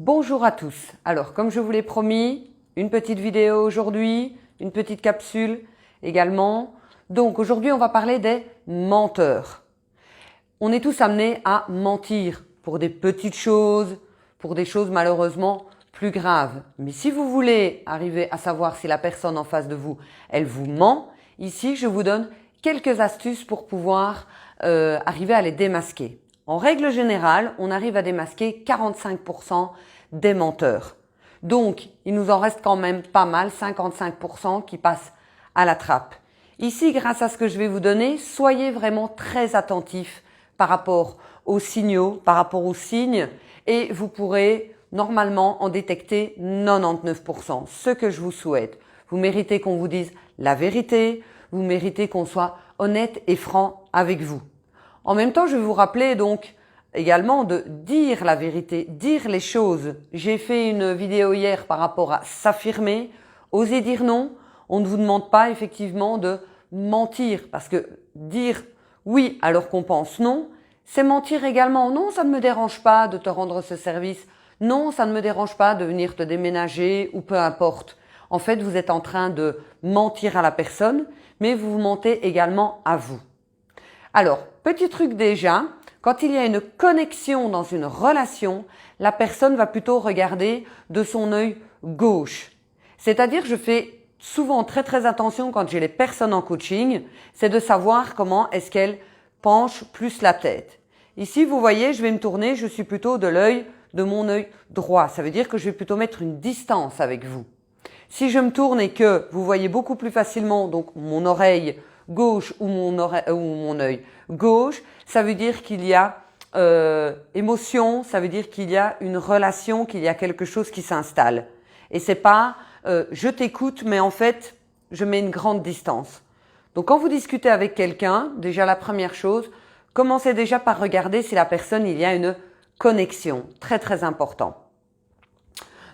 Bonjour à tous. Alors, comme je vous l'ai promis, une petite vidéo aujourd'hui, une petite capsule également. Donc, aujourd'hui, on va parler des menteurs. On est tous amenés à mentir pour des petites choses, pour des choses malheureusement plus graves. Mais si vous voulez arriver à savoir si la personne en face de vous, elle vous ment, ici, je vous donne quelques astuces pour pouvoir arriver à les démasquer. En règle générale, on arrive à démasquer 45% des menteurs. Donc, il nous en reste quand même pas mal, 55% qui passent à la trappe. Ici, grâce à ce que je vais vous donner, soyez vraiment très attentifs par rapport aux signaux, par rapport aux signes, et vous pourrez normalement en détecter 99%, ce que je vous souhaite. Vous méritez qu'on vous dise la vérité, vous méritez qu'on soit honnête et franc avec vous. En même temps, je vais vous rappeler donc également de dire la vérité, dire les choses. J'ai fait une vidéo hier par rapport à s'affirmer, oser dire non. On ne vous demande pas effectivement de mentir parce que dire oui alors qu'on pense non, c'est mentir également. Non, ça ne me dérange pas de te rendre ce service. Non, ça ne me dérange pas de venir te déménager ou peu importe. En fait, vous êtes en train de mentir à la personne, mais vous vous mentez également à vous. Alors, petit truc déjà, quand il y a une connexion dans une relation, la personne va plutôt regarder de son œil gauche. C'est-à-dire, je fais souvent très attention quand j'ai les personnes en coaching, c'est de savoir comment est-ce qu'elles penchent plus la tête. Ici, vous voyez, je vais me tourner, je suis plutôt de mon œil droit. Ça veut dire que je vais plutôt mettre une distance avec vous. Si je me tourne et que vous voyez beaucoup plus facilement donc mon oreille gauche ou mon œil gauche, ça veut dire qu'il y a émotion, ça veut dire qu'il y a une relation, qu'il y a quelque chose qui s'installe. Et c'est pas je t'écoute, mais en fait, je mets une grande distance. Donc quand vous discutez avec quelqu'un, déjà la première chose, commencez déjà par regarder si la personne, il y a une connexion. Très important.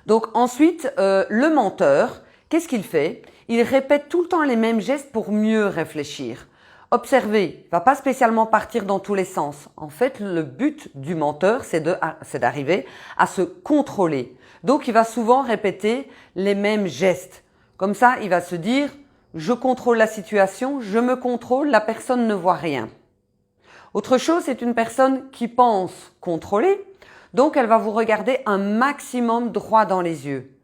Donc ensuite, le menteur, qu'est-ce qu'il fait? Il répète tout le temps les mêmes gestes pour mieux réfléchir. Observez, il ne va pas spécialement partir dans tous les sens. En fait, le but du menteur, c'est d'arriver à se contrôler. Donc, il va souvent répéter les mêmes gestes. Comme ça, il va se dire, je contrôle la situation, je me contrôle, la personne ne voit rien. Autre chose, c'est une personne qui pense contrôler. Donc, elle va vous regarder un maximum droit dans les yeux.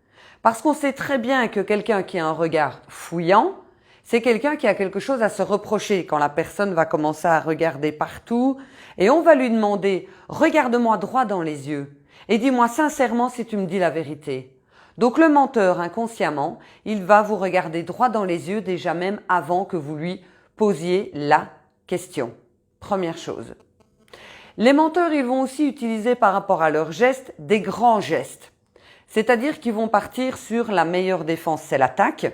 Parce qu'on sait très bien que quelqu'un qui a un regard fouillant, c'est quelqu'un qui a quelque chose à se reprocher quand la personne va commencer à regarder partout et on va lui demander « Regarde-moi droit dans les yeux et dis-moi sincèrement si tu me dis la vérité ». Donc le menteur, inconsciemment, il va vous regarder droit dans les yeux déjà même avant que vous lui posiez la question. Première chose. Les menteurs, ils vont aussi utiliser par rapport à leurs gestes des grands gestes. C'est-à-dire qu'ils vont partir sur la meilleure défense, c'est l'attaque.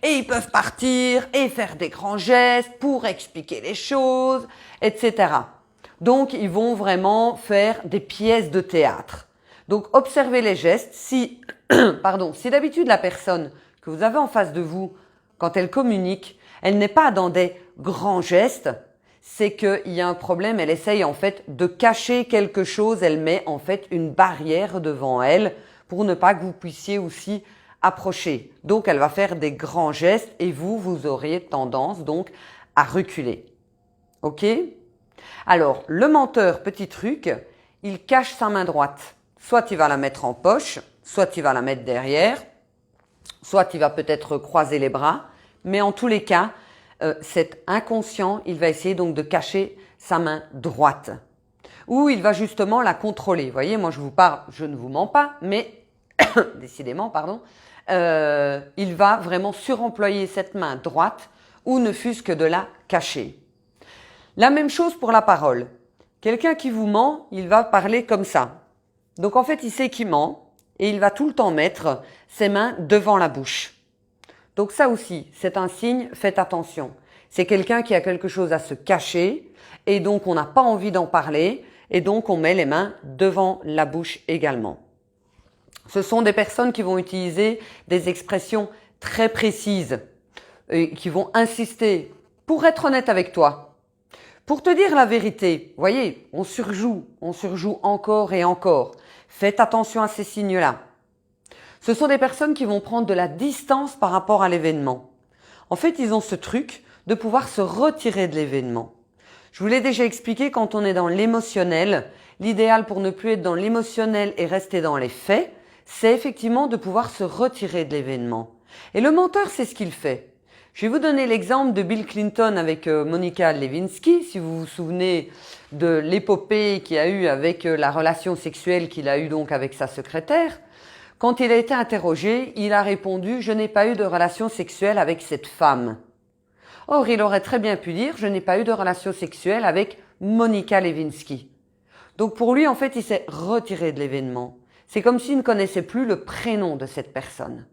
Et ils peuvent partir et faire des grands gestes pour expliquer les choses, etc. Donc, ils vont vraiment faire des pièces de théâtre. Donc, observez les gestes. Si d'habitude la personne que vous avez en face de vous, quand elle communique, elle n'est pas dans des grands gestes, c'est qu'il y a un problème, elle essaye en fait de cacher quelque chose, elle met en fait une barrière devant elle pour ne pas que vous puissiez aussi approcher. Donc, elle va faire des grands gestes et vous auriez tendance donc à reculer. Ok? Alors, le menteur, petit truc, il cache sa main droite. Soit il va la mettre en poche, soit il va la mettre derrière, soit il va peut-être croiser les bras, mais en tous les cas, cet inconscient, il va essayer donc de cacher sa main droite. Ou il va justement la contrôler. Vous voyez, moi je vous parle, je ne vous mens pas, mais décidément, il va vraiment suremployer cette main droite ou ne fût-ce que de la cacher. La même chose pour la parole. Quelqu'un qui vous ment, il va parler comme ça. Donc en fait, il sait qu'il ment et il va tout le temps mettre ses mains devant la bouche. Donc ça aussi, c'est un signe, faites attention. C'est quelqu'un qui a quelque chose à se cacher et donc on n'a pas envie d'en parler et donc on met les mains devant la bouche également. Ce sont des personnes qui vont utiliser des expressions très précises et qui vont insister. Pour être honnête avec toi, Pour te dire la vérité, voyez, on surjoue encore et encore. Faites attention à ces signes-là. Ce sont des personnes qui vont prendre de la distance par rapport à l'événement. En fait, ils ont ce truc de pouvoir se retirer de l'événement. Je vous l'ai déjà expliqué, quand on est dans l'émotionnel, l'idéal pour ne plus être dans l'émotionnel et rester dans les faits, c'est effectivement de pouvoir se retirer de l'événement. Et le menteur, c'est ce qu'il fait. Je vais vous donner l'exemple de Bill Clinton avec Monica Lewinsky, si vous vous souvenez de l'épopée qu'il a eue avec la relation sexuelle qu'il a eue donc avec sa secrétaire. Quand il a été interrogé, il a répondu « Je n'ai pas eu de relation sexuelle avec cette femme ». Or, il aurait très bien pu dire « Je n'ai pas eu de relation sexuelle avec Monica Lewinsky ». Donc pour lui, en fait, il s'est retiré de l'événement. C'est comme s'il ne connaissait plus le prénom de cette personne.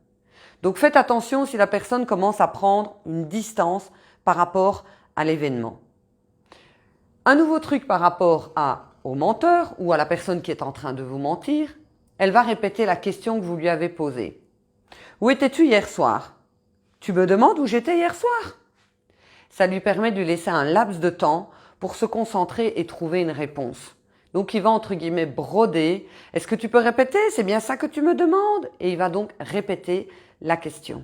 Donc faites attention si la personne commence à prendre une distance par rapport à l'événement. Un nouveau truc par rapport au menteur ou à la personne qui est en train de vous mentir, elle va répéter la question que vous lui avez posée. Où étais-tu hier soir? Tu me demandes où j'étais hier soir? Ça lui permet de lui laisser un laps de temps pour se concentrer et trouver une réponse. Donc il va entre guillemets broder. Est-ce que tu peux répéter? C'est bien ça que tu me demandes? Et il va donc répéter la question.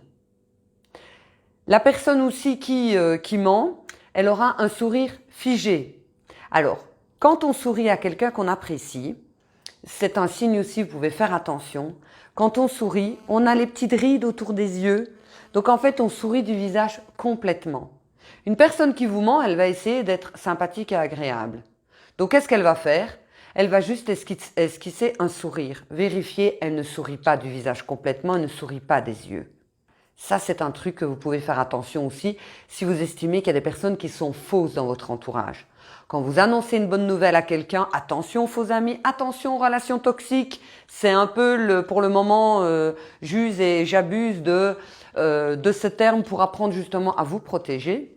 La personne aussi qui ment, elle aura un sourire figé. Alors, quand on sourit à quelqu'un qu'on apprécie, c'est un signe aussi, vous pouvez faire attention. Quand on sourit, on a les petites rides autour des yeux. Donc en fait, on sourit du visage complètement. Une personne qui vous ment, elle va essayer d'être sympathique et agréable. Donc qu'est-ce qu'elle va faire? Elle va juste esquisser un sourire. Vérifier, elle ne sourit pas du visage complètement, elle ne sourit pas des yeux. Ça, c'est un truc que vous pouvez faire attention aussi si vous estimez qu'il y a des personnes qui sont fausses dans votre entourage. Quand vous annoncez une bonne nouvelle à quelqu'un, attention aux faux amis, attention aux relations toxiques. C'est un peu pour le moment, j'use et j'abuse de ce terme pour apprendre justement à vous protéger.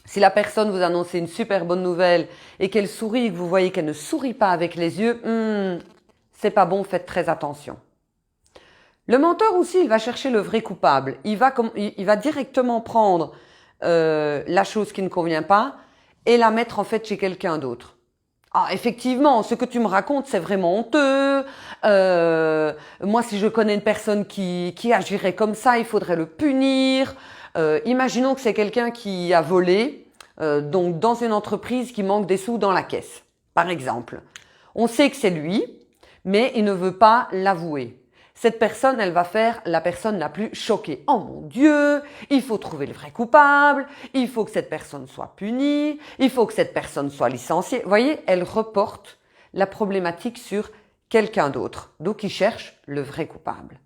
Si la personne vous annonce une super bonne nouvelle et qu'elle sourit et que vous voyez qu'elle ne sourit pas avec les yeux, c'est pas bon, faites très attention. Le menteur aussi, il va chercher le vrai coupable. Il va directement prendre la chose qui ne convient pas et la mettre en fait chez quelqu'un d'autre. Ah, effectivement, ce que tu me racontes, c'est vraiment honteux. Moi, si je connais une personne qui agirait comme ça, il faudrait le punir. Imaginons que c'est quelqu'un qui a volé, donc dans une entreprise qui manque des sous dans la caisse, par exemple. On sait que c'est lui, mais il ne veut pas l'avouer. Cette personne, elle va faire la personne la plus choquée. Oh mon Dieu, il faut trouver le vrai coupable, il faut que cette personne soit punie, il faut que cette personne soit licenciée. Vous voyez, elle reporte la problématique sur quelqu'un d'autre. Donc, il cherche le vrai coupable.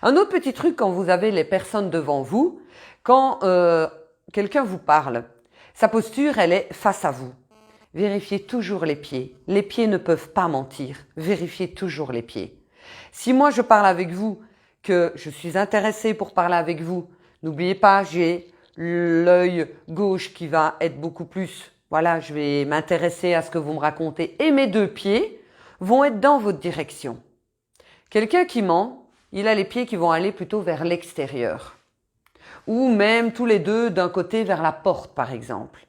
Un autre petit truc quand vous avez les personnes devant vous, quand quelqu'un vous parle, sa posture, elle est face à vous. Vérifiez toujours les pieds. Les pieds ne peuvent pas mentir. Vérifiez toujours les pieds. Si moi je parle avec vous, que je suis intéressée pour parler avec vous, n'oubliez pas, j'ai l'œil gauche qui va être beaucoup plus, voilà, je vais m'intéresser à ce que vous me racontez et mes deux pieds vont être dans votre direction. Quelqu'un qui ment, il a les pieds qui vont aller plutôt vers l'extérieur. Ou même tous les deux d'un côté vers la porte par exemple.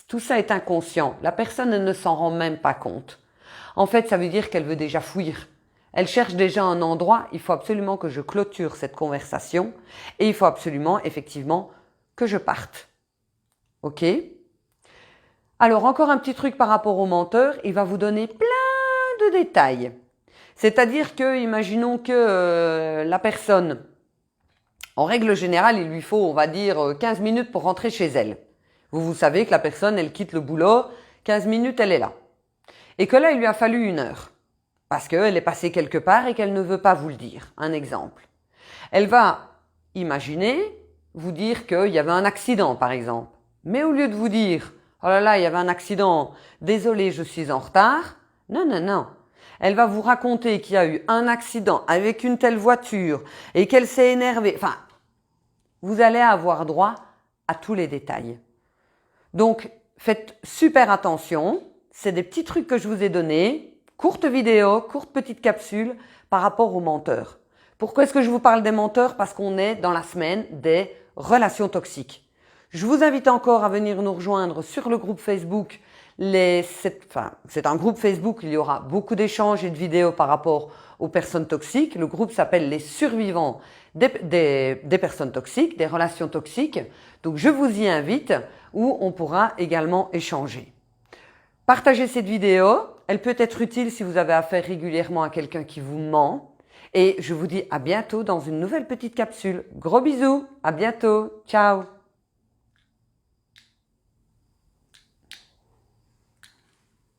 Tout ça est inconscient. La personne elle ne s'en rend même pas compte. En fait, ça veut dire qu'elle veut déjà fuir. Elle cherche déjà un endroit. Il faut absolument que je clôture cette conversation et il faut absolument, effectivement, que je parte. Ok? Alors, encore un petit truc par rapport au menteur. Il va vous donner plein de détails. C'est-à-dire que, imaginons que la personne, en règle générale, il lui faut, on va dire, 15 minutes pour rentrer chez elle. Vous savez que la personne, elle quitte le boulot, 15 minutes, elle est là. Et que là, il lui a fallu 1 heure. Parce qu'elle est passée quelque part et qu'elle ne veut pas vous le dire. Un exemple. Elle va imaginer, vous dire qu'il y avait un accident, par exemple. Mais au lieu de vous dire, oh là là, il y avait un accident, désolé, je suis en retard. Non, non, non. Elle va vous raconter qu'il y a eu un accident avec une telle voiture et qu'elle s'est énervée. Enfin, vous allez avoir droit à tous les détails. Donc, faites super attention. C'est des petits trucs que je vous ai donnés. Courte vidéo, courte petite capsule par rapport aux menteurs. Pourquoi est-ce que je vous parle des menteurs? Parce qu'on est dans la semaine des relations toxiques. Je vous invite encore à venir nous rejoindre sur le groupe Facebook. C'est un groupe Facebook, il y aura beaucoup d'échanges et de vidéos par rapport aux personnes toxiques. Le groupe s'appelle les survivants des personnes toxiques, des relations toxiques. Donc je vous y invite où on pourra également échanger. Partagez cette vidéo, elle peut être utile si vous avez affaire régulièrement à quelqu'un qui vous ment. Et je vous dis à bientôt dans une nouvelle petite capsule. Gros bisous, à bientôt, ciao.